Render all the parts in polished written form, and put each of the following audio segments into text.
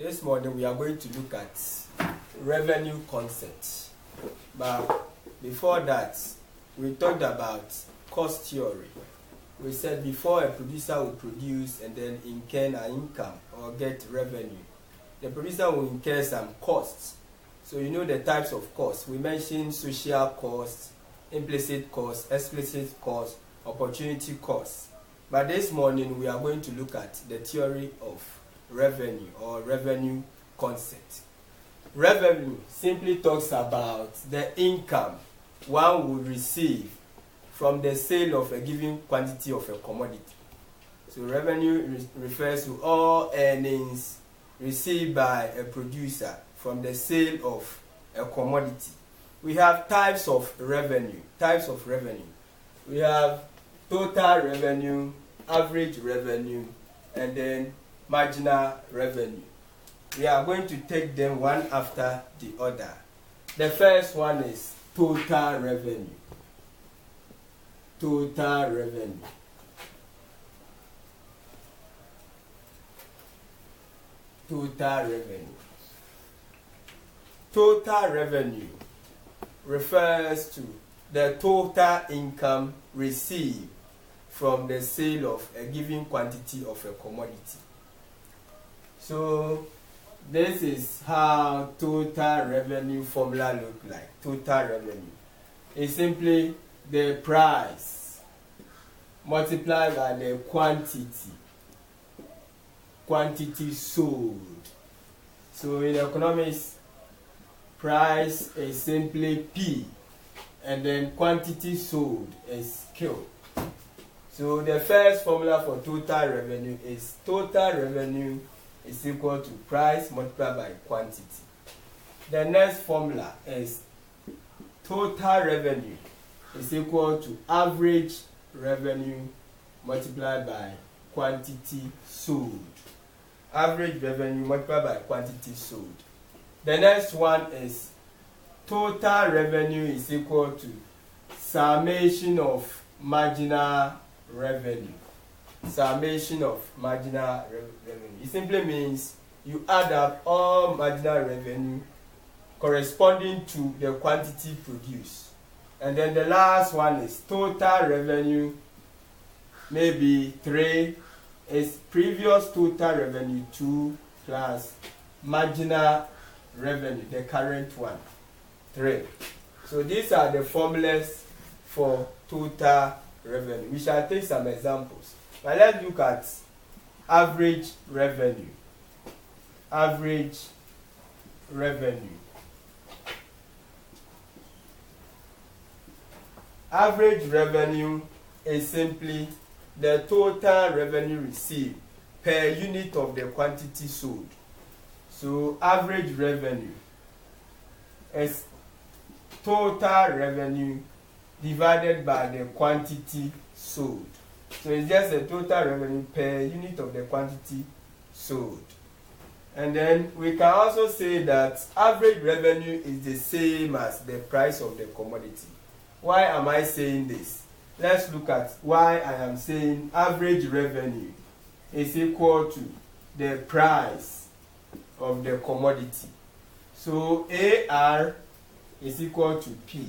This morning we are going to look at revenue concept. But before that, we talked about cost theory. We said before a producer will produce and then incur an income or get revenue, the producer will incur some costs. So you know the types of costs. We mentioned social costs, implicit costs, explicit costs, opportunity costs. But this morning we are going to look at the theory of revenue or revenue concept. Revenue simply talks about the income one would receive from the sale of a given quantity of a commodity. So revenue refers to all earnings received by a producer from the sale of a commodity. We have types of revenue. We have total revenue, average revenue, and then marginal revenue. We are going to take them one after the other. The first one is total revenue. Total revenue. Total revenue. Total revenue refers to the total income received from the sale of a given quantity of a commodity. So this is how total revenue formula look like. Total revenue is simply the price multiplied by the quantity sold. So in economics, price is simply P, and then quantity sold is Q. So the first formula for total revenue is total revenue is equal to price multiplied by quantity. The next formula is total revenue is equal to average revenue multiplied by quantity sold. Average revenue multiplied by quantity sold. The next one is total revenue is equal to summation of marginal revenue. Summation of marginal revenue. It simply means you add up all marginal revenue corresponding to the quantity produced. And then the last one is total revenue, maybe 3 is previous total revenue 2 plus marginal revenue, the current one, 3. So these are the formulas for total revenue. We shall take some examples. But let's look at average revenue. Average revenue. Average revenue is simply the total revenue received per unit of the quantity sold. So average revenue is total revenue divided by the quantity sold. So it's just the total revenue per unit of the quantity sold. And then we can also say that average revenue is the same as the price of the commodity. Why am I saying this? Let's look at why I am saying average revenue is equal to the price of the commodity. So AR is equal to P.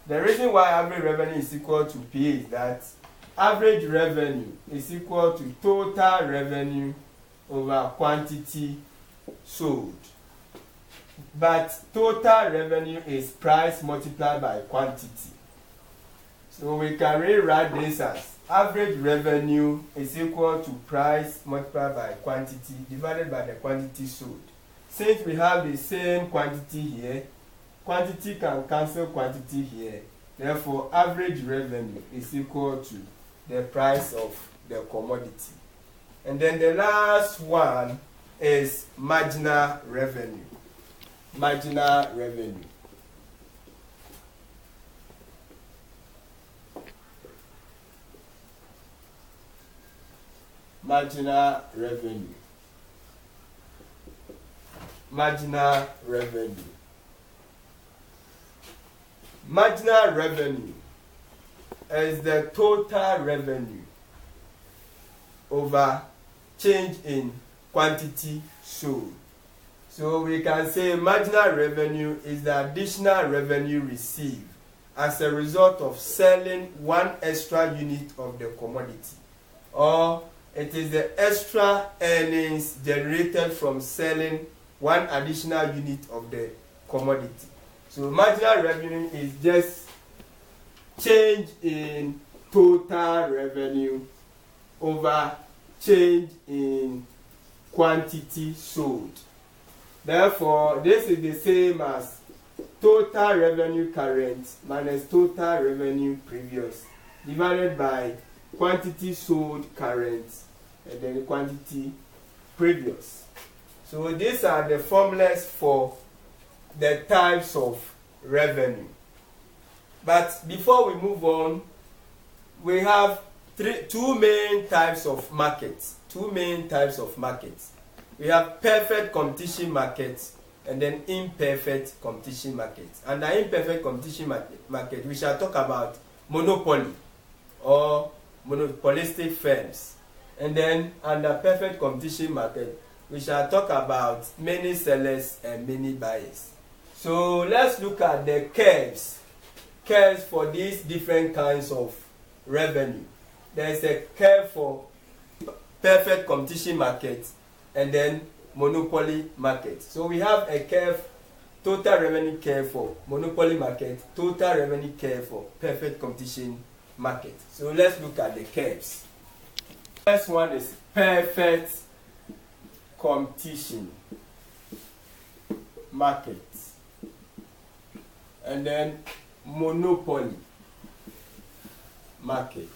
The reason why average revenue is equal to P is that average revenue is equal to total revenue over quantity sold. But total revenue is price multiplied by quantity. So we can rewrite this as average revenue is equal to price multiplied by quantity divided by the quantity sold. Since we have the same quantity here, quantity can cancel quantity here. Therefore, average revenue is equal to the price of the commodity. And then the last one is marginal revenue. Marginal revenue. Marginal revenue. Marginal revenue. Marginal revenue is the total revenue over change in quantity sold. So we can say marginal revenue is the additional revenue received as a result of selling one extra unit of the commodity, or it is the extra earnings generated from selling one additional unit of the commodity. So marginal revenue is just change in total revenue over change in quantity sold. Therefore, this is the same as total revenue current minus total revenue previous divided by quantity sold current and then the quantity previous. So these are the formulas for the types of revenue. But before we move on, we have two main types of markets. We have perfect competition markets and then imperfect competition markets. And the imperfect competition market, we shall talk about monopoly or monopolistic firms. And then under perfect competition market, we shall talk about many sellers and many buyers. So let's look at the curves for these different kinds of revenue. There is a curve for perfect competition market and then monopoly market. So we have a curve, total revenue curve for monopoly market, total revenue curve for perfect competition market. So let's look at the curves. First one is perfect competition market, and then monopoly market.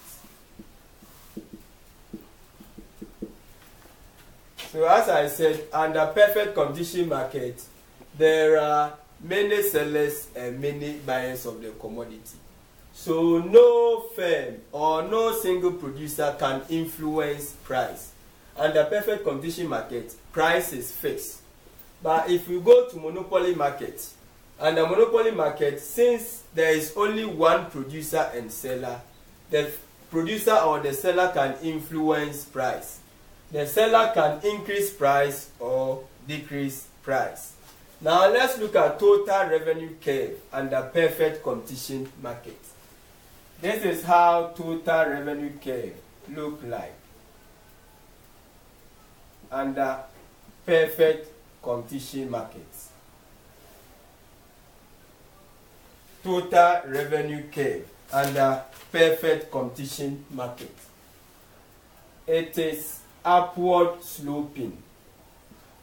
So as I said, under perfect competition market, there are many sellers and many buyers of the commodity. So no firm or no single producer can influence price. Under perfect competition market, price is fixed. But if we go to monopoly market, under monopoly market, since there is only one producer and seller, the producer or the seller can influence price. The seller can increase price or decrease price. Now let's look at total revenue curve under perfect competition market. This is how total revenue curve look like under perfect competition market. Total revenue curve under perfect competition market. It is upward sloping.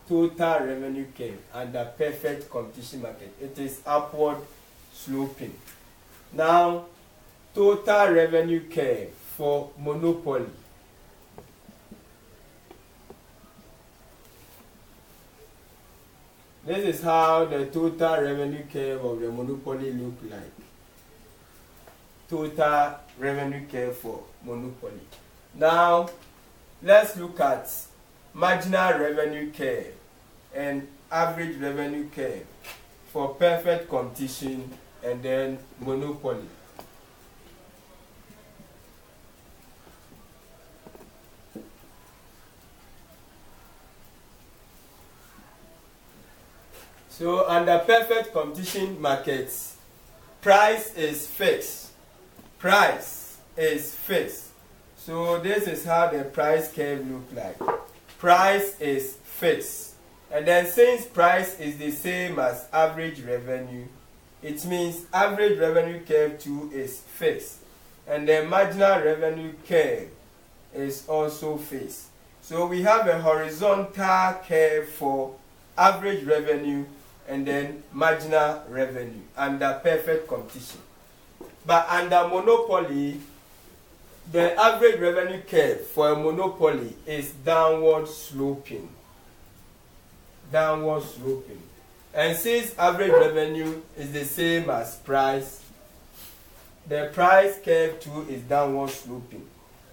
Total revenue curve under perfect competition market. It is upward sloping. Now, total revenue curve for monopoly. This is how the total revenue curve of the monopoly look like. Total revenue curve for monopoly. Now, let's look at marginal revenue curve and average revenue curve for perfect competition and then monopoly. So under perfect competition markets, price is fixed. Price is fixed. So this is how the price curve look like. Price is fixed. And then since price is the same as average revenue, it means average revenue curve too is fixed. And the marginal revenue curve is also fixed. So we have a horizontal curve for average revenue and then marginal revenue under perfect competition. But under monopoly, the average revenue curve for a monopoly is downward sloping. Downward sloping. And since average revenue is the same as price, the price curve too is downward sloping.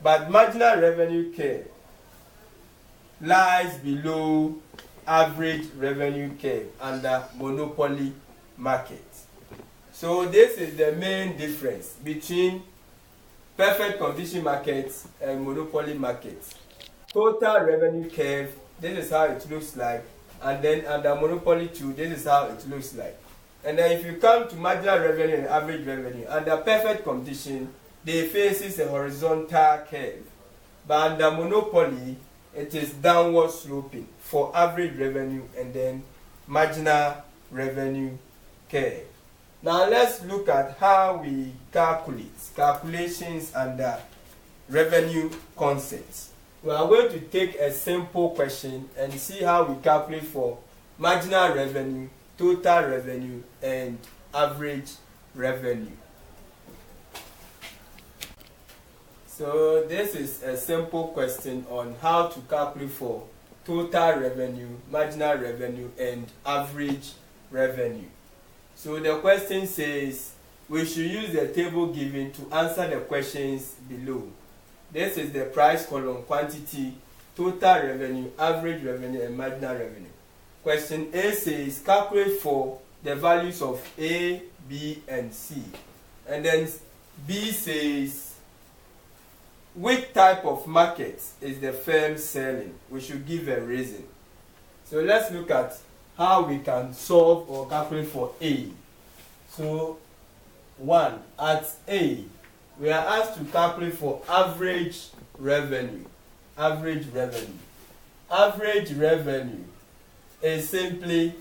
But marginal revenue curve lies below average revenue curve under monopoly market. So this is the main difference between perfect competition markets and monopoly markets. Total revenue curve, this is how it looks like and then under monopoly 2, this is how it looks like. And then if you come to marginal revenue and average revenue, under perfect competition, they faces a horizontal curve. But under monopoly, it is downward sloping for average revenue and then marginal revenue curve. Now let's look at how we calculations under revenue concepts. We are going to take a simple question and see how we calculate for marginal revenue, total revenue, and average revenue. So this is a simple question on how to calculate for total revenue, marginal revenue, and average revenue. So the question says we should use the table given to answer the questions below. This is the price column, quantity, total revenue, average revenue, and marginal revenue. Question A says calculate for the values of A, B, and C. And then B says which type of market is the firm selling? We should give a reason. So let's look at how we can solve or calculate for A. So 1, at A, we are asked to calculate for average revenue. Average revenue. Average revenue is simply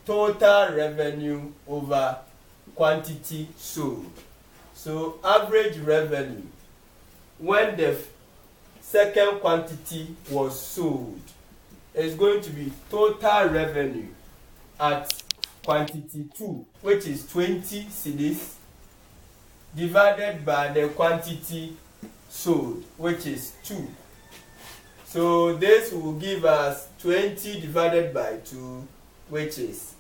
total revenue over quantity sold. So average revenue, when the second quantity was sold, is going to be total revenue at quantity 2, which is 20 cedis, divided by the quantity sold, which is 2. So this will give us 20 divided by 2, which is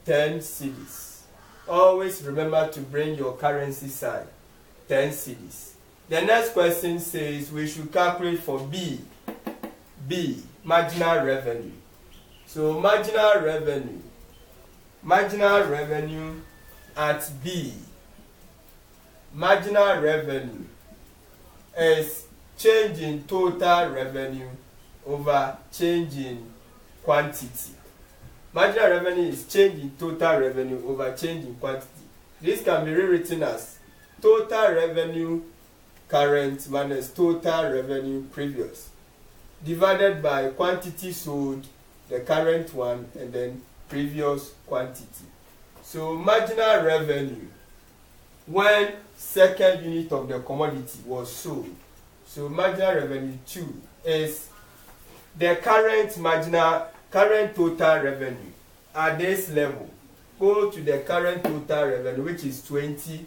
10 cedis. Always remember to bring your currency sign, 10 cedis. The next question says we should calculate for B. B, marginal revenue. So marginal revenue at B. Marginal revenue is change in total revenue over change in quantity. Marginal revenue is change in total revenue over change in quantity. This can be rewritten as total revenue current minus total revenue previous, divided by quantity sold, the current one, and then previous quantity. So marginal revenue when second unit of the commodity was sold. So marginal revenue 2 is the current total revenue at this level. Go to the current total revenue, which is 20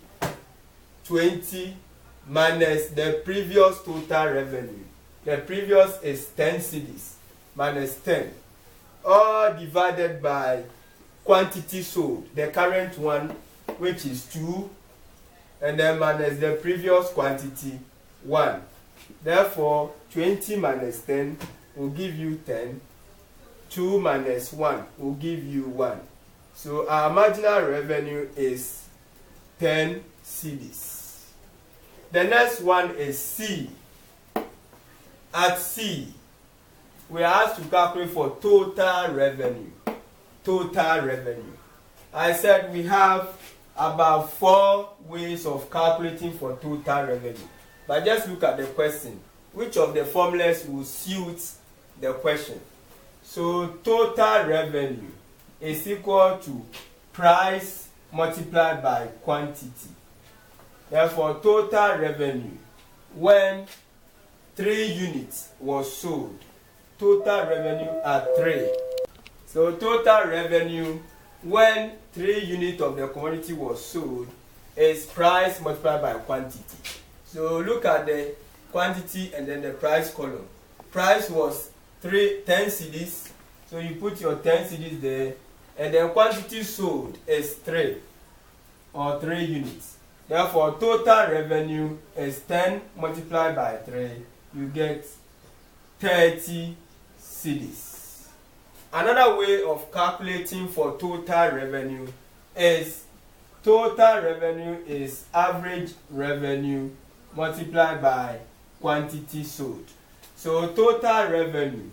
minus the previous total revenue. The previous is 10 cedis minus 10, all divided by quantity sold, the current one, which is 2, and then minus the previous quantity 1. Therefore 20 minus 10 will give you 10. 2 minus 1 will give you 1. So our marginal revenue is 10 cedis. The next one is C. At C, we are asked to calculate for total revenue. Total revenue. I said we have about 4 ways of calculating for total revenue. But just look at the question. Which of the formulas will suit the question? So total revenue is equal to price multiplied by quantity. Therefore, total revenue when 3 units was sold. Total revenue at 3. So total revenue when 3 units of the commodity was sold is price multiplied by quantity. So look at the quantity and then the price column. Price was 10 cedis. So you put your 10 cedis there, and then quantity sold is 3 or 3 units. Therefore, total revenue is 10 multiplied by 3. You get 30 cedis. Another way of calculating for total revenue is average revenue multiplied by quantity sold. So total revenue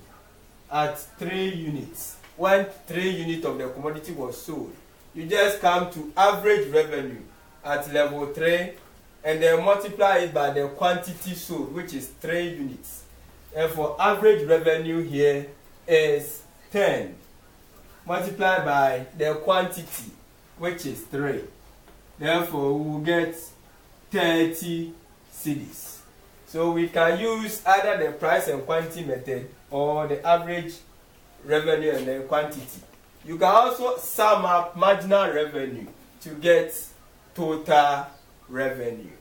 at 3 units when 3 units of the commodity was sold, you just come to average revenue at level 3 and then multiply it by the quantity sold, which is 3 units. And for average revenue here is 10 multiplied by the quantity, which is 3. Therefore, we will get 30 cedis. So we can use either the price and quantity method or the average revenue and the quantity. You can also sum up marginal revenue to get total revenue.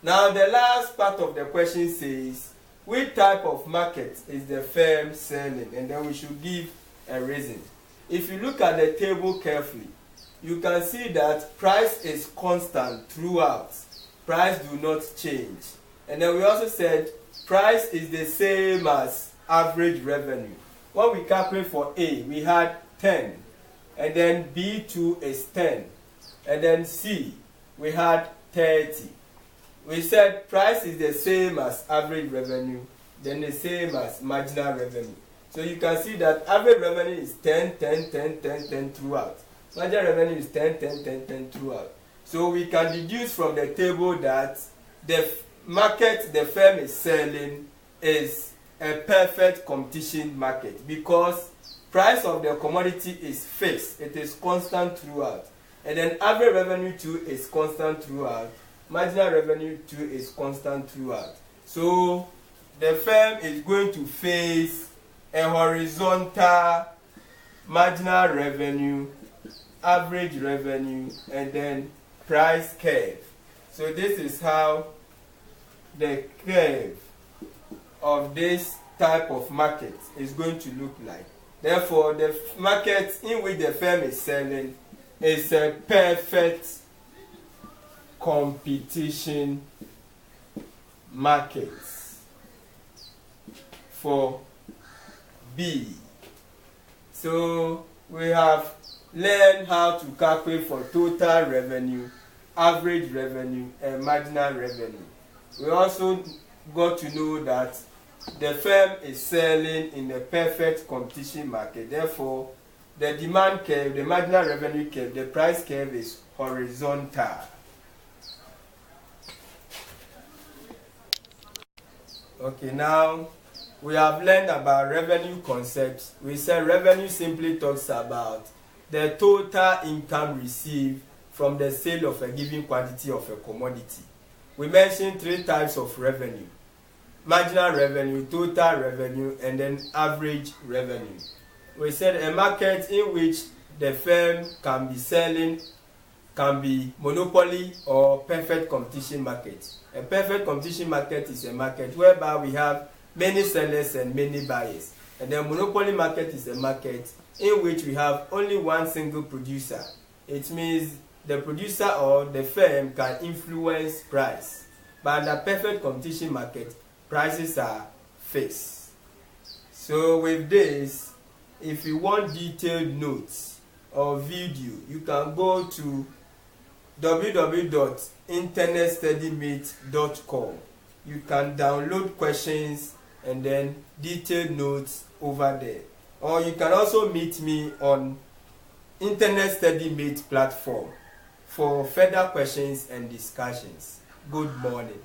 Now the last part of the question says, which type of market is the firm selling? And then we should give a reason. If you look at the table carefully, you can see that price is constant throughout. Price do not change. And then we also said price is the same as average revenue. When we calculate for A, we had 10. And then B2 is 10. And then C, we had 30. We said price is the same as average revenue, then the same as marginal revenue. So you can see that average revenue is 10, 10, 10, 10, 10 throughout. Marginal revenue is 10, 10, 10, 10 throughout. So we can deduce from the table that the market the firm is selling is a perfect competition market because price of the commodity is fixed. It is constant throughout. And then average revenue too is constant throughout. Marginal revenue too is constant throughout. So the firm is going to face a horizontal marginal revenue, average revenue, and then price curve. So this is how the curve of this type of market is going to look like. Therefore, the market in which the firm is selling is a perfect competition market for B. So we have learned how to calculate for total revenue, average revenue, and marginal revenue. We also got to know that the firm is selling in a perfect competition market. Therefore, the demand curve, the marginal revenue curve, the price curve is horizontal. Okay, now we have learned about revenue concepts. We said revenue simply talks about the total income received from the sale of a given quantity of a commodity. We mentioned 3 types of revenue: marginal revenue, total revenue, and then average revenue. We said a market in which the firm can be selling can be monopoly or perfect competition market. A perfect competition market is a market whereby we have many sellers and many buyers. And the monopoly market is a market in which we have only one single producer. It means the producer or the firm can influence price. But in a perfect competition market, prices are fixed. So with this, if you want detailed notes or video, you can go to www.internetstudymate.com. You can download questions and then detailed notes over there. Or you can also meet me on Internet Study Mate platform for further questions and discussions. Good morning.